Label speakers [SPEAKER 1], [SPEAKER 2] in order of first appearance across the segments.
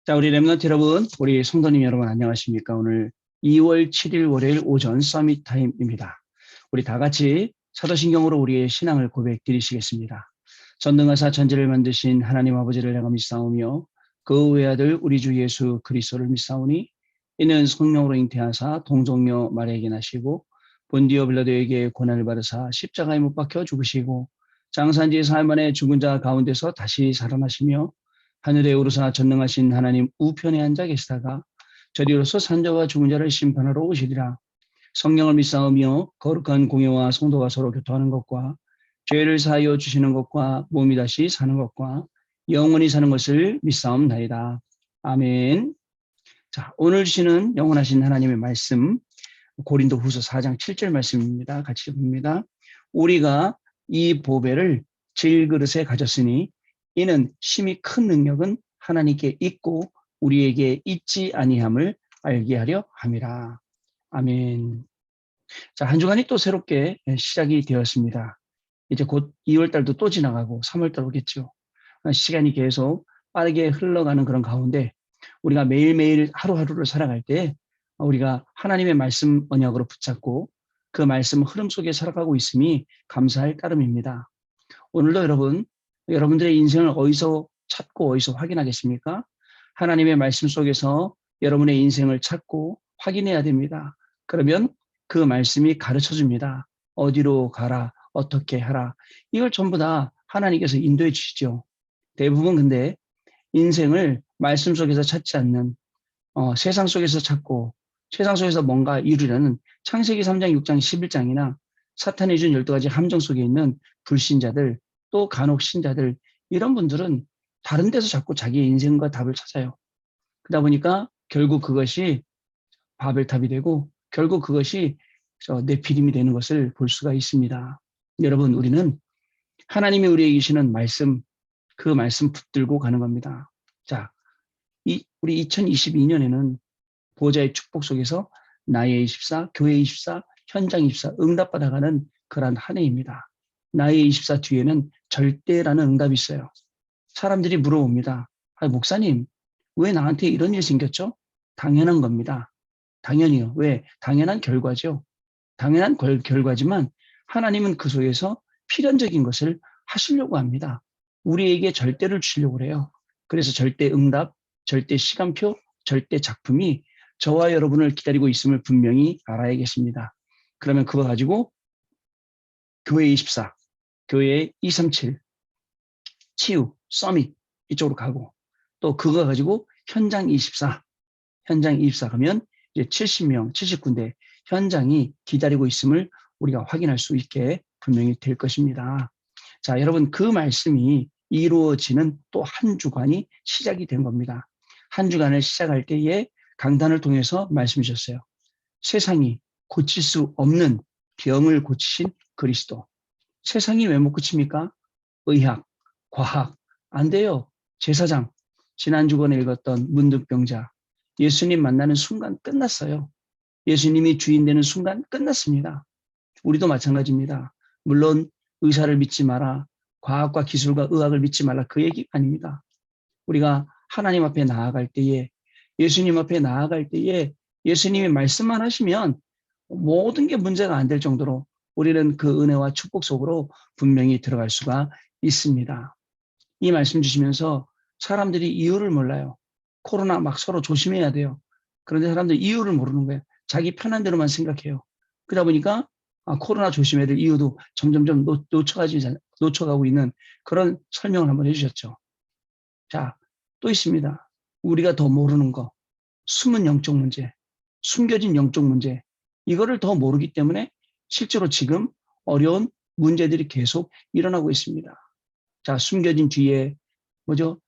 [SPEAKER 1] 자, 우리 렘넌트 여러분, 우리 성도님 여러분 안녕하십니까? 오늘 2월 7일 월요일 오전 서밋 타임입니다. 우리 다 같이 사도신경으로 우리의 신앙을 고백드리시겠습니다. 전능하사 천지를 만드신 하나님 아버지를 내가 믿사오며 그 외아들 우리 주 예수 그리스도를 믿사오니 이는 성령으로 잉태하사 동정녀 마리아에게 나시고 본디오 빌라도에게 고난을 받으사 십자가에 못 박혀 죽으시고 장사한지 사흘 만에 죽은 자 가운데서 다시 살아나시며 하늘에 오르사 전능하신 하나님 우편에 앉아 계시다가 저리로서 산자와 죽은 자를 심판하러 오시리라. 성령을 믿사오며 거룩한 공예와 성도가 서로 교통하는 것과 죄를 사하여 주시는 것과 몸이 다시 사는 것과 영원히 사는 것을 믿사옵나이다. 아멘. 자, 오늘 주시는 영원하신 하나님의 말씀 고린도후서 4장 7절 말씀입니다. 같이 봅니다. 우리가 이 보배를 질그릇에 가졌으니 이는 심히 큰 능력은 하나님께 있고 우리에게 있지 아니함을 알게 하려 함이라. 아멘. 자, 한 주간이 또 새롭게 시작이 되었습니다. 이제 곧 2월 달도 또 지나가고 3월 달 오겠죠. 시간이 계속 빠르게 흘러가는 그런 가운데 우리가 매일매일 하루하루를 살아갈 때 우리가 하나님의 말씀 언약으로 붙잡고 그 말씀 흐름 속에 살아가고 있음이 감사할 따름입니다. 오늘도 여러분들의 인생을 어디서 찾고 어디서 확인하겠습니까? 하나님의 말씀 속에서 여러분의 인생을 찾고 확인해야 됩니다. 그러면 그 말씀이 가르쳐 줍니다. 어디로 가라, 어떻게 하라. 이걸 전부 다 하나님께서 인도해 주시죠. 대부분 근데 인생을 말씀 속에서 찾지 않는 세상 속에서 찾고 세상 속에서 뭔가 이루려는 창세기 3장, 6장, 11장이나 사탄이 준 12가지 함정 속에 있는 불신자들 또 간혹 신자들 이런 분들은 다른 데서 자꾸 자기의 인생과 답을 찾아요. 그러다 보니까 결국 그것이 바벨탑이 되고 결국 그것이 네피림이 되는 것을 볼 수가 있습니다. 여러분, 우리는 하나님이 우리에게 주시는 말씀, 그 말씀 붙들고 가는 겁니다. 자, 우리 2022년에는 보호자의 축복 속에서 나의 24, 교회 24, 현장 24 응답받아가는 그러한 한 해입니다. 나의 24 뒤에는 절대라는 응답이 있어요. 사람들이 물어봅니다. 목사님, 왜 나한테 이런 일이 생겼죠? 당연한 겁니다. 당연히요. 왜? 당연한 결과죠. 당연한 결과지만 하나님은 그 속에서 필연적인 것을 하시려고 합니다. 우리에게 절대를 주시려고 해요. 그래서 절대 응답, 절대 시간표, 절대 작품이 저와 여러분을 기다리고 있음을 분명히 알아야겠습니다. 그러면 그거 가지고 교회 24, 교회 237, 치유, 서밋 이쪽으로 가고 또 그거 가지고 현장 24, 현장 24 가면 이제 70명, 79군데 현장이 기다리고 있음을 우리가 확인할 수 있게 분명히 될 것입니다. 자, 여러분 그 말씀이 이루어지는 또 한 주간이 시작이 된 겁니다. 한 주간을 시작할 때에 강단을 통해서 말씀 주셨어요. 세상이 고칠 수 없는 병을 고치신 그리스도. 세상이 왜 못 고칩니까? 의학, 과학, 안 돼요. 제사장, 지난 주간에 읽었던 문득병자. 예수님 만나는 순간 끝났어요. 예수님이 주인 되는 순간 끝났습니다. 우리도 마찬가지입니다. 물론 의사를 믿지 마라. 과학과 기술과 의학을 믿지 말라. 그 얘기가 아닙니다. 우리가 하나님 앞에 나아갈 때에 예수님 앞에 나아갈 때에 예수님이 말씀만 하시면 모든 게 문제가 안 될 정도로 우리는 그 은혜와 축복 속으로 분명히 들어갈 수가 있습니다. 이 말씀 주시면서 사람들이 이유를 몰라요. 코로나 막 서로 조심해야 돼요. 그런데 사람들이 이유를 모르는 거예요. 자기 편한 대로만 생각해요. 그러다 보니까 코로나 조심해야 될 이유도 점점점 놓쳐가고 있는 그런 설명을 한번 해주셨죠. 자, 또 있습니다. 우리가 더 모르는 거, 숨은 영적 문제, 숨겨진 영적 문제, 이거를 더 모르기 때문에 실제로 지금 어려운 문제들이 계속 일어나고 있습니다. 자, 숨겨진 뒤에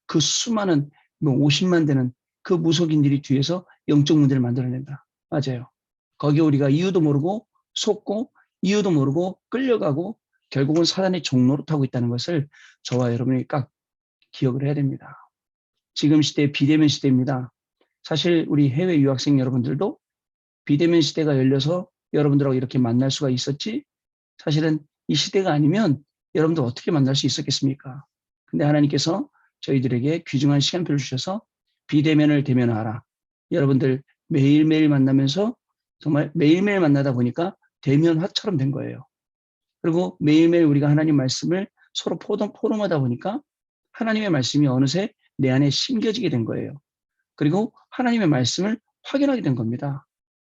[SPEAKER 1] 그 수많은 50만 되는 그 무속인들이 뒤에서 영적 문제를 만들어낸다. 맞아요. 거기에 우리가 이유도 모르고 속고 이유도 모르고 끌려가고 결국은 사단의 종로로 타고 있다는 것을 저와 여러분이 꼭 기억을 해야 됩니다. 지금 시대 비대면 시대입니다. 사실 우리 해외 유학생 여러분들도 비대면 시대가 열려서 여러분들하고 이렇게 만날 수가 있었지, 사실은 이 시대가 아니면 여러분들 어떻게 만날 수 있었겠습니까? 근데 하나님께서 저희들에게 귀중한 시간표를 주셔서 비대면을 대면하라. 여러분들 매일매일 만나면서 정말 매일매일 만나다 보니까 대면화처럼 된 거예요. 그리고 매일매일 우리가 하나님 말씀을 서로 포럼하다 보니까 하나님의 말씀이 어느새 내 안에 심겨지게 된 거예요. 그리고 하나님의 말씀을 확인하게 된 겁니다.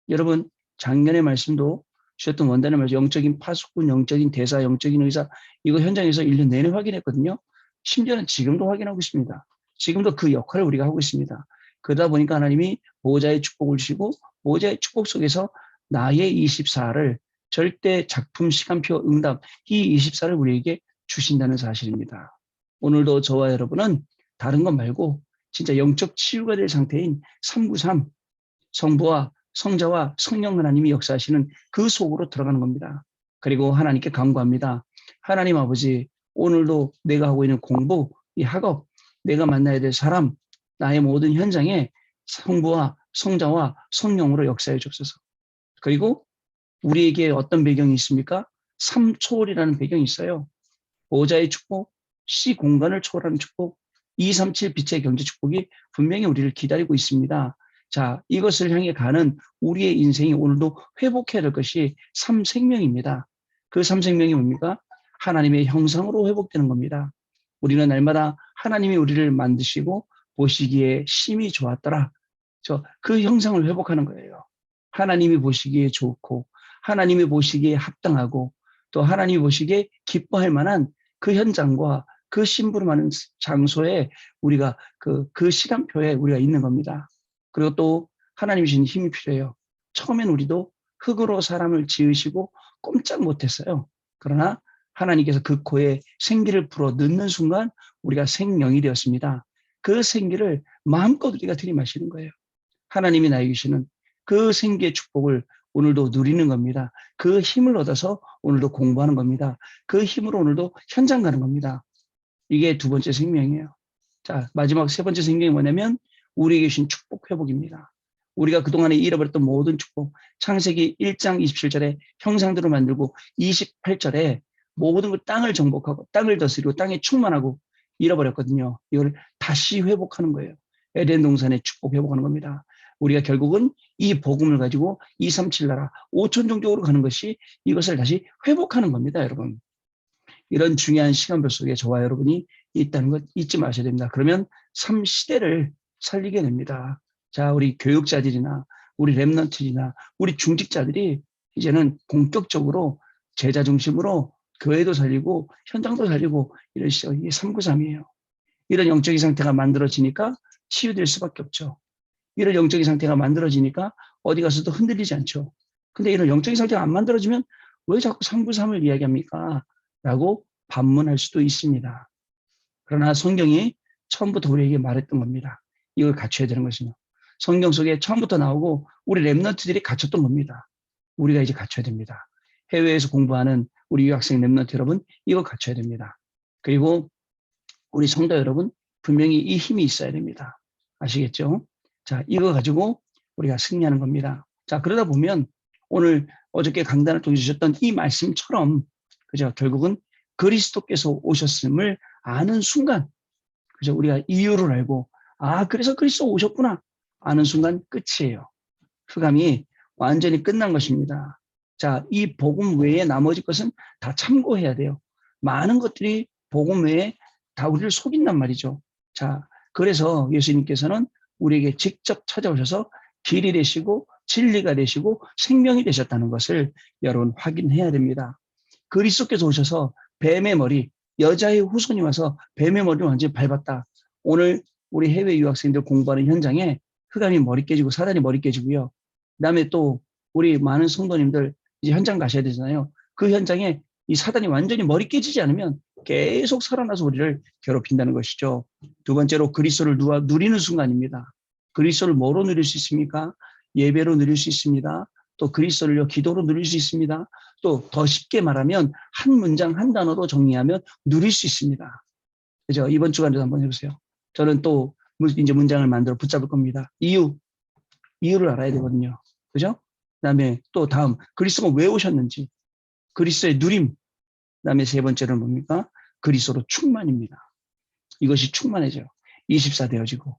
[SPEAKER 1] 여러분, 작년의 말씀도 주셨던 원단의 말씀, 영적인 파수꾼, 영적인 대사, 영적인 의사, 이거 현장에서 1년 내내 확인했거든요. 심지어는 지금도 확인하고 있습니다. 지금도 그 역할을 우리가 하고 있습니다. 그러다 보니까 하나님이 보호자의 축복을 주시고 보호자의 축복 속에서 나의 24를 절대 작품, 시간표, 응답, 이 24를 우리에게 주신다는 사실입니다. 오늘도 저와 여러분은 다른 것 말고 진짜 영적 치유가 될 상태인 393, 성부와 성자와 성령 하나님이 역사하시는 그 속으로 들어가는 겁니다. 그리고 하나님께 간구합니다. 하나님 아버지, 오늘도 내가 하고 있는 공부, 이 학업, 내가 만나야 될 사람, 나의 모든 현장에 성부와 성자와 성령으로 역사해 주옵소서. 그리고 우리에게 어떤 배경이 있습니까? 3초월이라는 배경이 있어요. 보호자의 축복, 시 공간을 초월하는 축복, 237 빛의 경제 축복이 분명히 우리를 기다리고 있습니다. 자, 이것을 향해 가는 우리의 인생이 오늘도 회복해야 될 것이 3생명입니다. 그 3생명이 뭡니까? 하나님의 형상으로 회복되는 겁니다. 우리는 날마다 하나님이 우리를 만드시고 보시기에 심히 좋았더라. 그 형상을 회복하는 거예요. 하나님이 보시기에 좋고 하나님이 보시기에 합당하고 또 하나님이 보시기에 기뻐할 만한 그 현장과 그 심부름하는 장소에 우리가 그 시간표에 우리가 있는 겁니다. 그리고 또 하나님이 주신 힘이 필요해요. 처음엔 우리도 흙으로 사람을 지으시고 꼼짝 못했어요. 그러나 하나님께서 그 코에 생기를 불어 넣는 순간 우리가 생명이 되었습니다. 그 생기를 마음껏 우리가 들이마시는 거예요. 하나님이 나에게 주시는 그 생기의 축복을 오늘도 누리는 겁니다. 그 힘을 얻어서 오늘도 공부하는 겁니다. 그 힘으로 오늘도 현장 가는 겁니다. 이게 두 번째 생명이에요. 자, 마지막 세 번째 생명이 뭐냐면 우리에게 주신 축복 회복입니다. 우리가 그동안에 잃어버렸던 모든 축복, 창세기 1장 27절에 형상대로 만들고 28절에 모든 걸 땅을 정복하고 땅을 다스리고 땅에 충만하고 잃어버렸거든요. 이걸 다시 회복하는 거예요. 에덴 동산의 축복 회복하는 겁니다. 우리가 결국은 이 복음을 가지고 237 나라 5천 종족으로 가는 것이 이것을 다시 회복하는 겁니다, 여러분. 이런 중요한 시간표 속에 저와 여러분이 있다는 것 잊지 마셔야 됩니다. 그러면 3시대를 살리게 됩니다. 자, 우리 교육자들이나 우리 랩런트들이나 우리 중직자들이 이제는 본격적으로 제자 중심으로 교회도 살리고 현장도 살리고 이러시죠. 이게 393이에요. 이런 영적인 상태가 만들어지니까 치유될 수밖에 없죠. 이런 영적인 상태가 만들어지니까 어디 가서도 흔들리지 않죠. 근데 이런 영적인 상태가 안 만들어지면 왜 자꾸 393을 이야기합니까? 라고 반문할 수도 있습니다. 그러나 성경이 처음부터 우리에게 말했던 겁니다. 이걸 갖춰야 되는 것이요. 성경 속에 처음부터 나오고 우리 랩런트들이 갖췄던 겁니다. 우리가 이제 갖춰야 됩니다. 해외에서 공부하는 우리 유학생 랩런트 여러분, 이거 갖춰야 됩니다. 그리고 우리 성도 여러분, 분명히 이 힘이 있어야 됩니다. 아시겠죠? 자, 이거 가지고 우리가 승리하는 겁니다. 자, 그러다 보면 오늘 어저께 강단을 통해 주셨던 이 말씀처럼 그죠? 결국은 그리스도께서 오셨음을 아는 순간, 그죠? 우리가 이유를 알고, 아, 그래서 그리스도 오셨구나. 아는 순간 끝이에요. 흑암이 완전히 끝난 것입니다. 자, 이 복음 외에 나머지 것은 다 참고해야 돼요. 많은 것들이 복음 외에 다 우리를 속인단 말이죠. 자, 그래서 예수님께서는 우리에게 직접 찾아오셔서 길이 되시고 진리가 되시고 생명이 되셨다는 것을 여러분 확인해야 됩니다. 그리스도께서 오셔서 뱀의 머리, 여자의 후손이 와서 뱀의 머리를 완전히 밟았다. 오늘 우리 해외 유학생들 공부하는 현장에 흑암이 머리 깨지고 사단이 머리 깨지고요. 그다음에 또 우리 많은 성도님들 이제 현장 가셔야 되잖아요. 그 현장에 이 사단이 완전히 머리 깨지지 않으면 계속 살아나서 우리를 괴롭힌다는 것이죠. 두 번째로 그리스도를 누리는 순간입니다. 그리스도를 뭐로 누릴 수 있습니까? 예배로 누릴 수 있습니다. 또 그리스도를요 기도로 누릴 수 있습니다. 또 더 쉽게 말하면 한 문장 한 단어로 정리하면 누릴 수 있습니다. 그죠? 이번 주간에도 한번 해보세요. 저는 또 이제 문장을 만들어 붙잡을 겁니다. 이유를 알아야 되거든요. 그죠? 그다음에 또 다음 그리스도가 왜 오셨는지, 그리스도의 누림. 그다음에 세 번째는 뭡니까? 그리스도로 충만입니다. 이것이 충만해져요. 24 되어지고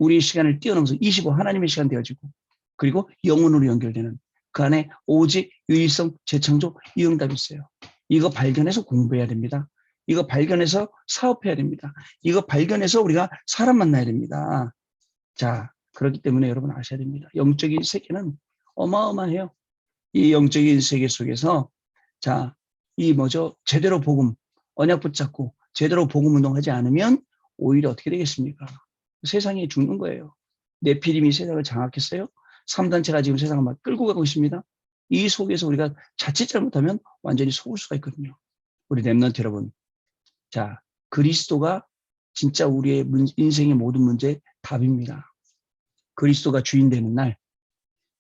[SPEAKER 1] 우리의 시간을 뛰어넘어서 25 하나님의 시간 되어지고 그리고 영혼으로 연결되는 그 안에 오직 유일성 재창조 이 응답이 있어요. 이거 발견해서 공부해야 됩니다. 이거 발견해서 사업해야 됩니다. 이거 발견해서 우리가 사람 만나야 됩니다. 자, 그렇기 때문에 여러분 아셔야 됩니다. 영적인 세계는 어마어마해요. 이 영적인 세계 속에서 자, 이 뭐죠? 제대로 복음, 언약 붙잡고 제대로 복음 운동하지 않으면 오히려 어떻게 되겠습니까? 세상이 죽는 거예요. 네피림이 세상을 장악했어요. 3단체가 지금 세상을 막 끌고 가고 있습니다. 이 속에서 우리가 자칫 잘못하면 완전히 속을 수가 있거든요. 우리 렘넌트 여러분. 자, 그리스도가 진짜 우리의 인생의 모든 문제의 답입니다. 그리스도가 주인 되는 날,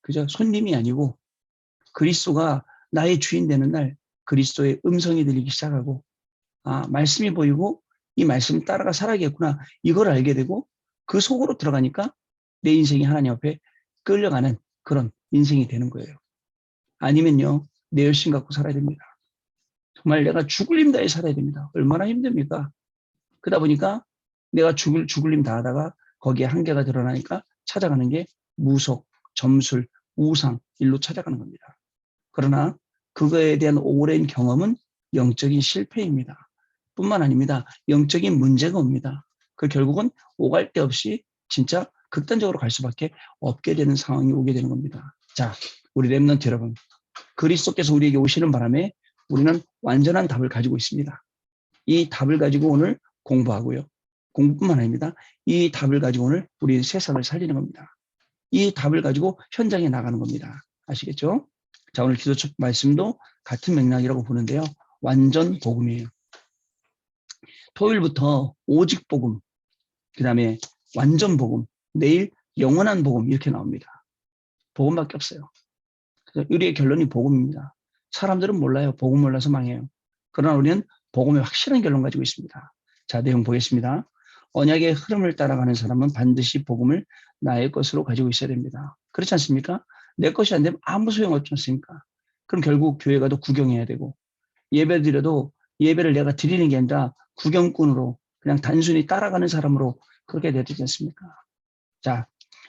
[SPEAKER 1] 그죠? 손님이 아니고 그리스도가 나의 주인 되는 날 그리스도의 음성이 들리기 시작하고 아, 말씀이 보이고 이 말씀 따라가 살아야겠구나. 이걸 알게 되고 그 속으로 들어가니까 내 인생이 하나님 앞에 끌려가는 그런 인생이 되는 거예요. 아니면요. 내 열심 갖고 살아야 됩니다. 정말 내가 죽을 힘 다해 살아야 됩니다. 얼마나 힘듭니까? 그러다 보니까 내가 죽을 힘 다하다가 거기에 한계가 드러나니까 찾아가는 게 무속, 점술, 우상, 일로 찾아가는 겁니다. 그러나 그거에 대한 오랜 경험은 영적인 실패입니다. 뿐만 아닙니다. 영적인 문제가 옵니다. 그 결국은 오갈 데 없이 진짜 극단적으로 갈 수밖에 없게 되는 상황이 오게 되는 겁니다. 자, 우리 렘넌트 여러분, 그리스도께서 우리에게 오시는 바람에 우리는 완전한 답을 가지고 있습니다. 이 답을 가지고 오늘 공부하고요. 공부뿐만 아닙니다. 이 답을 가지고 오늘 우리 세상을 살리는 겁니다. 이 답을 가지고 현장에 나가는 겁니다. 아시겠죠? 자, 오늘 기도 말씀도 같은 맥락이라고 보는데요. 완전 복음이에요. 토요일부터 오직 복음, 그 다음에 완전 복음, 내일 영원한 복음 이렇게 나옵니다. 복음밖에 없어요. 우리의 결론이 복음입니다. 사람들은 몰라요. 복음 몰라서 망해요. 그러나 우리는 복음의 확실한 결론 가지고 있습니다. 자, 내용 보겠습니다. 언약의 흐름을 따라가는 사람은 반드시 복음을 나의 것으로 가지고 있어야 됩니다. 그렇지 않습니까? 내 것이 안 되면 아무 소용없지 않습니까? 그럼 결국 교회 가도 구경해야 되고 예배 드려도 예배를 내가 드리는 게 아니라 구경꾼으로 그냥 단순히 따라가는 사람으로 그렇게 되지 않습니까? 자,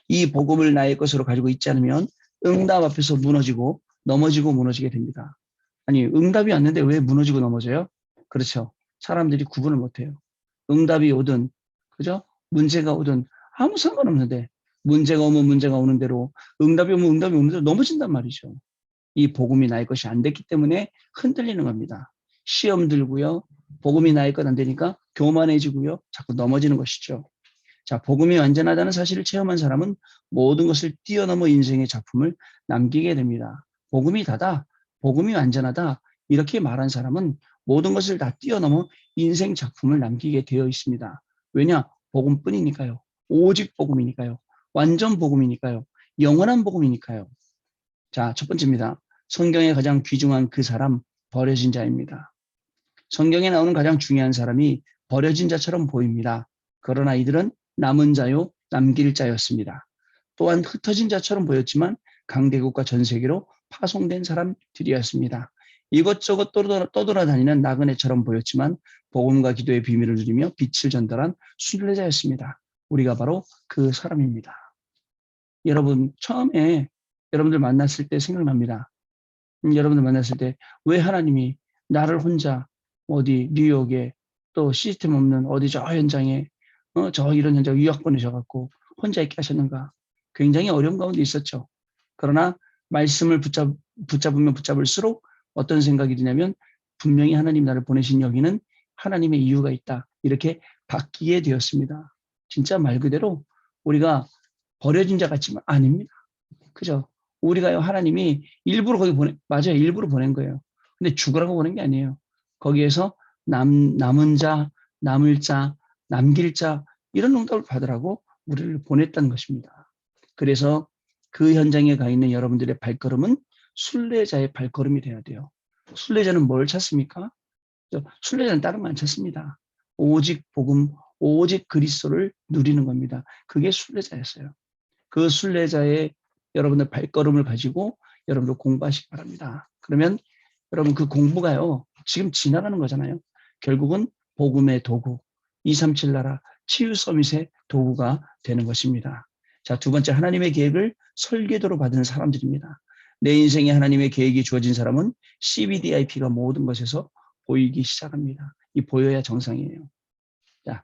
[SPEAKER 1] 이 복음을 나의 것으로 가지고 있지 않으면 응답 앞에서 무너지고 넘어지고 무너지게 됩니다. 아니, 응답이 왔는데 왜 무너지고 넘어져요? 그렇죠. 사람들이 구분을 못해요. 응답이 오든, 그죠? 문제가 오든 아무 상관없는데 문제가 오면 문제가 오는 대로 응답이 오면 응답이 오는 대로 넘어진단 말이죠. 이 복음이 나의 것이 안 됐기 때문에 흔들리는 겁니다. 시험 들고요. 복음이 나의 것 안 되니까 교만해지고요. 자꾸 넘어지는 것이죠. 자, 복음이 완전하다는 사실을 체험한 사람은 모든 것을 뛰어넘어 인생의 작품을 남기게 됩니다. 복음이 다다, 복음이 완전하다 이렇게 말한 사람은 모든 것을 다 뛰어넘어 인생 작품을 남기게 되어 있습니다. 왜냐? 복음뿐이니까요. 오직 복음이니까요. 완전 복음이니까요. 영원한 복음이니까요. 자, 첫 번째입니다. 성경에 가장 귀중한 그 사람, 버려진 자입니다. 성경에 나오는 가장 중요한 사람이 버려진 자처럼 보입니다. 그러나 이들은 남은 자요, 남길 자였습니다. 또한 흩어진 자처럼 보였지만 강대국과 전 세계로 파송된 사람들이었습니다. 이것저것 떠돌아다니는 나그네처럼 보였지만 복음과 기도의 비밀을 누리며 빛을 전달한 순례자였습니다. 우리가 바로 그 사람입니다. 여러분, 처음에 여러분들 만났을 때 생각납니다. 여러분들 만났을 때 왜 하나님이 나를 혼자 어디 뉴욕에 또 시스템 없는 어디 저 현장에 저 이런 현장 유학 보내셔갖고 혼자 있게 하셨는가? 굉장히 어려운 가운데 있었죠. 그러나 말씀을 붙잡으면 붙잡을수록 어떤 생각이 드냐면 분명히 하나님 나를 보내신 여기는 하나님의 이유가 있다. 이렇게 바뀌게 되었습니다. 진짜 말 그대로 우리가 버려진 자 같지만 아닙니다. 그죠? 우리가요, 하나님이 일부러 거기 맞아요. 일부러 보낸 거예요. 근데 죽으라고 보낸 게 아니에요. 거기에서 남은 자, 남을 자, 남길 자, 이런 응답을 받으라고 우리를 보냈다는 것입니다. 그래서 그 현장에 가 있는 여러분들의 발걸음은 순례자의 발걸음이 돼야 돼요. 순례자는 뭘 찾습니까? 순례자는 다른 거 안 찾습니다. 오직 복음, 오직 그리스도를 누리는 겁니다. 그게 순례자였어요. 그 순례자의 여러분들 발걸음을 가지고 여러분들 공부하시기 바랍니다. 그러면 여러분 그 공부가요, 지금 지나가는 거잖아요. 결국은 복음의 도구, 237 나라, 치유 서밋의 도구가 되는 것입니다. 자, 두 번째, 하나님의 계획을 설계도로 받은 사람들입니다. 내 인생에 하나님의 계획이 주어진 사람은 CBDIP가 모든 것에서 보이기 시작합니다. 이 보여야 정상이에요. 자,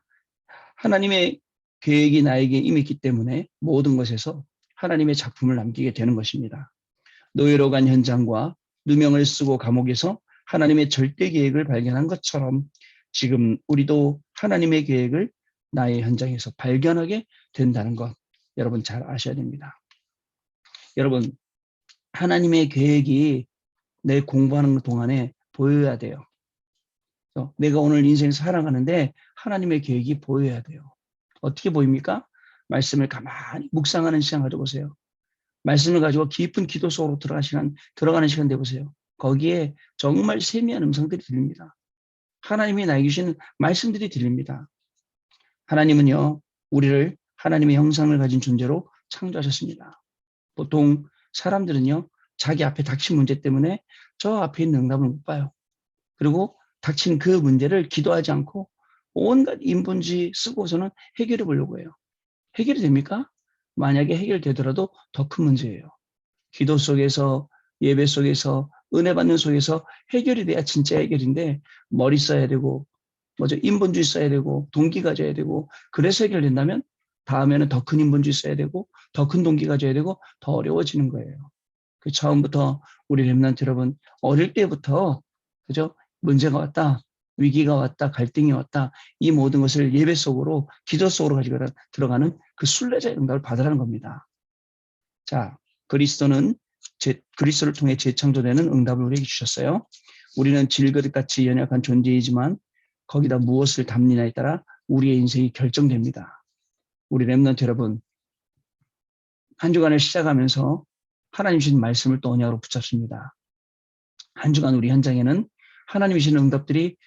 [SPEAKER 1] 하나님의 계획이 나에게 임했기 때문에 모든 것에서 하나님의 작품을 남기게 되는 것입니다. 노예로 간 현장과 누명을 쓰고 감옥에서 하나님의 절대 계획을 발견한 것처럼 지금 우리도 하나님의 계획을 나의 현장에서 발견하게 된다는 것, 여러분 잘 아셔야 됩니다. 여러분, 하나님의 계획이 내 공부하는 동안에 보여야 돼요. 내가 오늘 인생 살아가는데 하나님의 계획이 보여야 돼요. 어떻게 보입니까? 말씀을 가만히 묵상하는 시간 가져보세요. 말씀을 가지고 깊은 기도 속으로 들어가는 시간 내보세요. 거기에 정말 세미한 음성들이 들립니다. 하나님이 나에게 주신 말씀들이 들립니다. 하나님은요, 우리를 하나님의 형상을 가진 존재로 창조하셨습니다. 보통 사람들은요, 자기 앞에 닥친 문제 때문에 저 앞에 있는 응답을 못 봐요. 그리고 닥친 그 문제를 기도하지 않고 온갖 인본주의 쓰고서는 해결해 보려고 해요. 해결이 됩니까? 만약에 해결되더라도 더 큰 문제예요. 기도 속에서, 예배 속에서, 은혜 받는 속에서 해결이 돼야 진짜 해결인데, 머리 써야 되고, 인본주의 써야 되고, 동기 가져야 되고, 그래서 해결된다면 다음에는 더 큰 인본주의 써야 되고, 더 큰 동기 가져야 되고, 더 어려워지는 거예요. 그 처음부터 우리 렘넌트 여러분, 어릴 때부터, 그죠? 문제가 왔다, 위기가 왔다, 갈등이 왔다, 이 모든 것을 예배 속으로, 기도 속으로 가지고 들어가는 그 순례자의 응답을 받으라는 겁니다. 자, 그리스도를 통해 재창조되는 응답을 우리에게 주셨어요. 우리는 질그릇같이 연약한 존재이지만 거기다 무엇을 담느냐에 따라 우리의 인생이 결정됩니다. 우리 렘넌트 여러분, 한 주간을 시작하면서 하나님 주신 말씀을 또 언약으로 붙잡습니다. 한 주간 우리 현장에는 하나님 주신 응답들이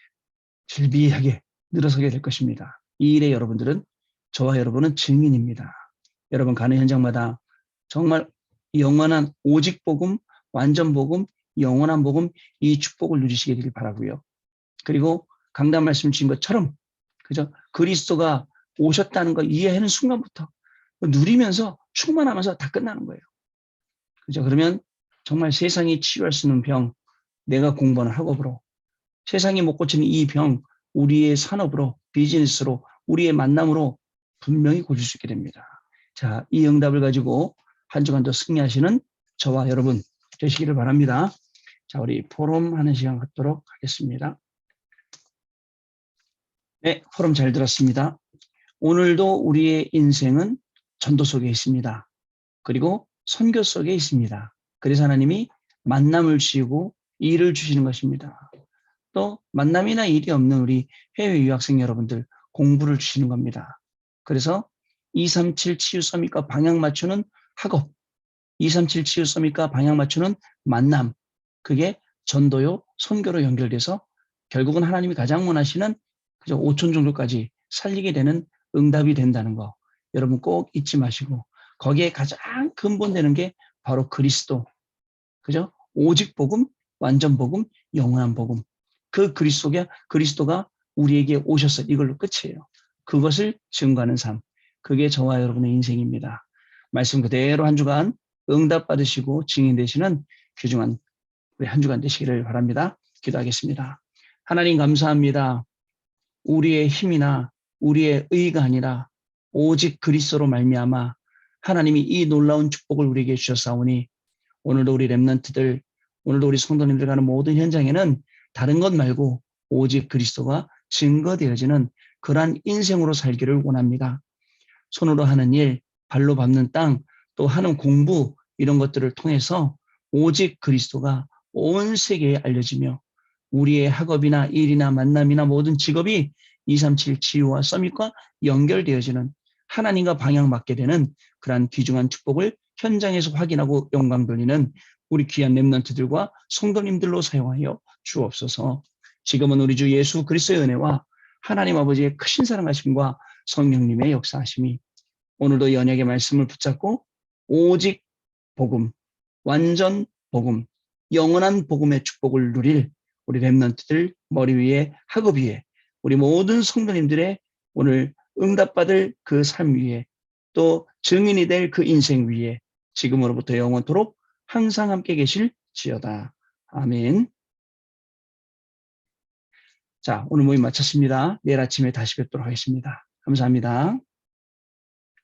[SPEAKER 1] 질비하게 늘어서게 될 것입니다. 이 일에 여러분들은, 저와 여러분은 증인입니다. 여러분 가는 현장마다 정말 영원한 오직 복음, 완전 복음, 영원한 복음, 이 축복을 누리시게 되길 바라고요. 그리고 강단 말씀 주신 것처럼, 그죠? 그리스도가 오셨다는 걸 이해하는 순간부터 누리면서 충만하면서 다 끝나는 거예요. 그죠? 그러면 정말 세상이 치유할 수 있는 병, 내가 공부하는 학업으로, 세상이 못 고치는 이 병, 우리의 산업으로, 비즈니스로, 우리의 만남으로 분명히 고칠 수 있게 됩니다. 자, 이 응답을 가지고 한 주간도 승리하시는 저와 여러분 되시기를 바랍니다. 자, 우리 포럼 하는 시간 갖도록 하겠습니다. 네, 포럼 잘 들었습니다. 오늘도 우리의 인생은 전도 속에 있습니다. 그리고 선교 속에 있습니다. 그래서 하나님이 만남을 주시고 일을 주시는 것입니다. 또 만남이나 일이 없는 우리 해외 유학생 여러분들 공부를 주시는 겁니다. 그래서 237 치유 서밋과 방향 맞추는 학업, 237 치유 서밋과 방향 맞추는 만남, 그게 전도요, 선교로 연결돼서 결국은 하나님이 가장 원하시는 그저 5천 정도까지 살리게 되는 응답이 된다는 거 여러분 꼭 잊지 마시고, 거기에 가장 근본되는 게 바로 그리스도, 그죠? 오직 복음, 완전 복음, 영원한 복음. 그 그리스도가 우리에게 오셨어요. 이걸로 끝이에요. 그것을 증거하는 삶. 그게 저와 여러분의 인생입니다. 말씀 그대로 한 주간 응답 받으시고 증인 되시는 귀중한 우리 한 주간 되시기를 바랍니다. 기도하겠습니다. 하나님 감사합니다. 우리의 힘이나 우리의 의가 아니라 오직 그리스도로 말미암아 하나님이 이 놀라운 축복을 우리에게 주셨사오니, 오늘도 우리 렘넌트들, 오늘도 우리 성도님들 가는 모든 현장에는 다른 것 말고 오직 그리스도가 증거되어지는 그러한 인생으로 살기를 원합니다. 손으로 하는 일, 발로 밟는 땅, 또 하는 공부, 이런 것들을 통해서 오직 그리스도가 온 세계에 알려지며 우리의 학업이나 일이나 만남이나 모든 직업이 237 치유와 서밋과 연결되어지는, 하나님과 방향 맞게 되는 그러한 귀중한 축복을 현장에서 확인하고 영광 돌리는 우리 귀한 렘넌트들과 성도님들로 사용하여 주옵소서. 지금은 우리 주 예수 그리스도의 은혜와 하나님 아버지의 크신 사랑하심과 성령님의 역사하심이 오늘도 연약의 말씀을 붙잡고 오직 복음, 완전 복음, 영원한 복음의 축복을 누릴 우리 렘넌트들 머리 위에, 학업 위에 우리 모든 성도님들의 오늘 응답받을 그 삶 위에 또 증인이 될 그 인생 위에 지금으로부터 영원토록 항상 함께 계실지어다. 아멘. 자, 오늘 모임 마쳤습니다. 내일 아침에 다시 뵙도록 하겠습니다. 감사합니다.